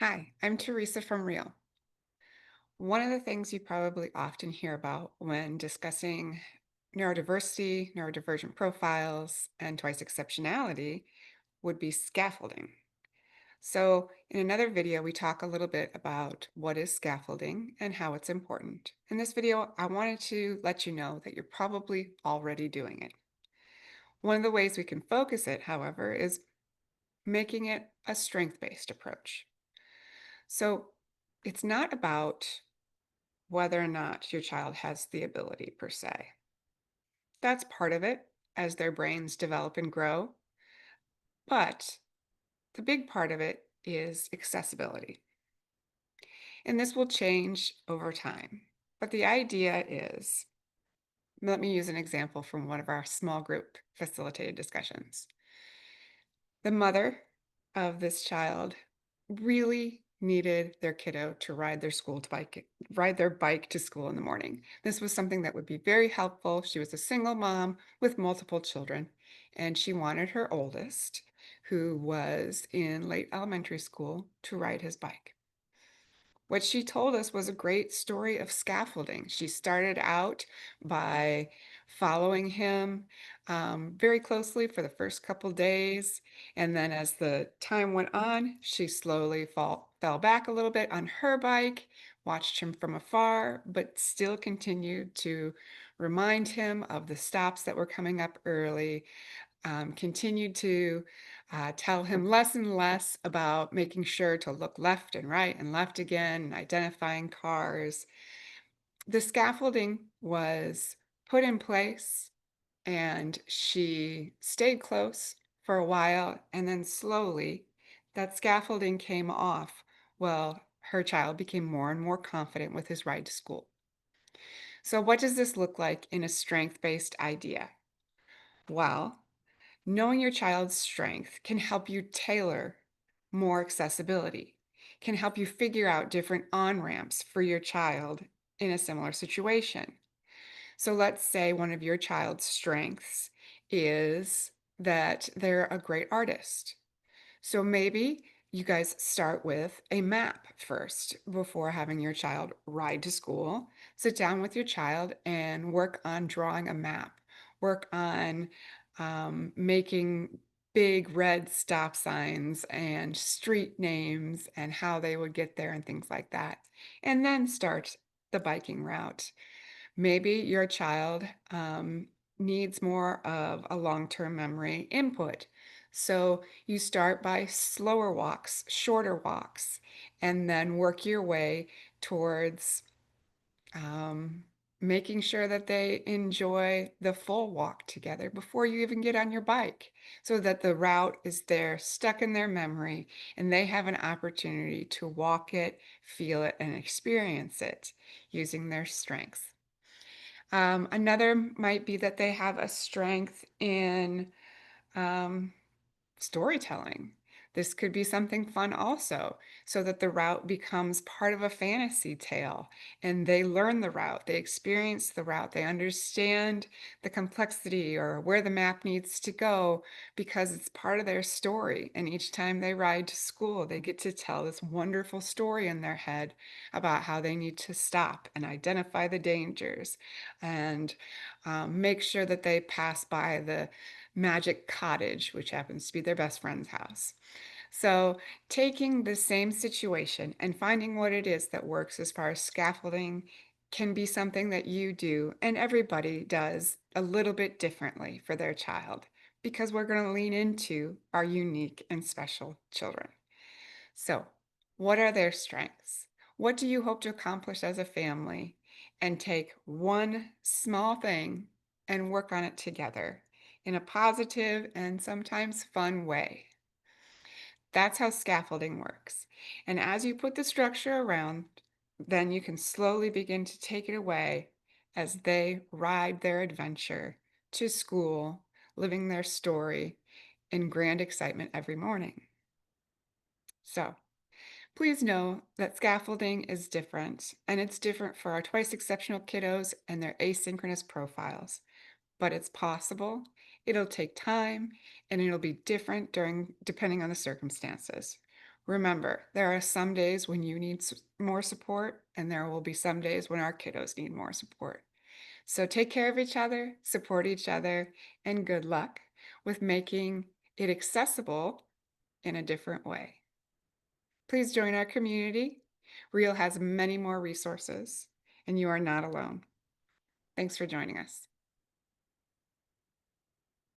Hi, I'm Teresa from Real. One of the things you probably often hear about when discussing neurodiversity, neurodivergent profiles, and twice exceptionality would be scaffolding. So, in another video, we talk a little bit about what is scaffolding and how it's important. In this video, I wanted to let you know that you're probably already doing it. One of the ways we can focus it, however, is making it a strength-based approach. So, it's not about whether or not your child has the ability per se. That's part of it as their brains develop and grow. But the big part of it is accessibility. And this will change over time. But the idea is, let me use an example from one of our small group facilitated discussions. The mother of this child really needed their kiddo to ride their bike to school in the morning. This was something that would be very helpful. She was a single mom with multiple children, and she wanted her oldest, who was in late elementary school, to ride his bike. What she told us was a great story of scaffolding. She started out by following him very closely for the first couple days. And then as the time went on, she slowly fell back a little bit on her bike, watched him from afar, but still continued to remind him of the stops that were coming up early, continued to tell him less and less about making sure to look left and right and left again, and identifying cars. The scaffolding was put in place, and she stayed close for a while, and then slowly that scaffolding came off. Well, her child became more and more confident with his ride to school. So, what does this look like in a strength based idea? Well, knowing your child's strength can help you tailor more accessibility, can help you figure out different on-ramps for your child in a similar situation. So let's say one of your child's strengths is that they're a great artist. So maybe you guys start with a map first before having your child ride to school. Sit down with your child and work on drawing a map. Work on making big red stop signs and street names and how they would get there and things like that. And then start the biking route. Maybe your child needs more of a long-term memory input. So you start by slower walks, shorter walks, and then work your way towards um, making sure that they enjoy the full walk together before you even get on your bike, so that the route is there, stuck in their memory, and they have an opportunity to walk it, feel it, and experience it using their strengths. Another might be that they have a strength in um, storytelling. This could be something fun also, so that the route becomes part of a fantasy tale and they learn the route, they experience the route, they understand the complexity or where the map needs to go because it's part of their story. And each time they ride to school, they get to tell this wonderful story in their head about how they need to stop and identify the dangers and make sure that they pass by the magic cottage, which happens to be their best friend's house. So, taking the same situation and finding what it is that works as far as scaffolding can be something that you do, and everybody does a little bit differently for their child because we're going to lean into our unique and special children. So, what are their strengths? What do you hope to accomplish as a family? And take one small thing and work on it together in a positive and sometimes fun way. That's how scaffolding works. And as you put the structure around, then you can slowly begin to take it away as they ride their adventure to school, living their story in grand excitement every morning. So, please know that scaffolding is different, and it's different for our twice exceptional kiddos and their asynchronous profiles. But it's possible, it'll take time, and it'll be different depending on the circumstances. Remember, there are some days when you need more support, and there will be some days when our kiddos need more support. So take care of each other, support each other, and good luck with making it accessible in a different way. Please join our community. Real has many more resources, and you are not alone. Thanks for joining us.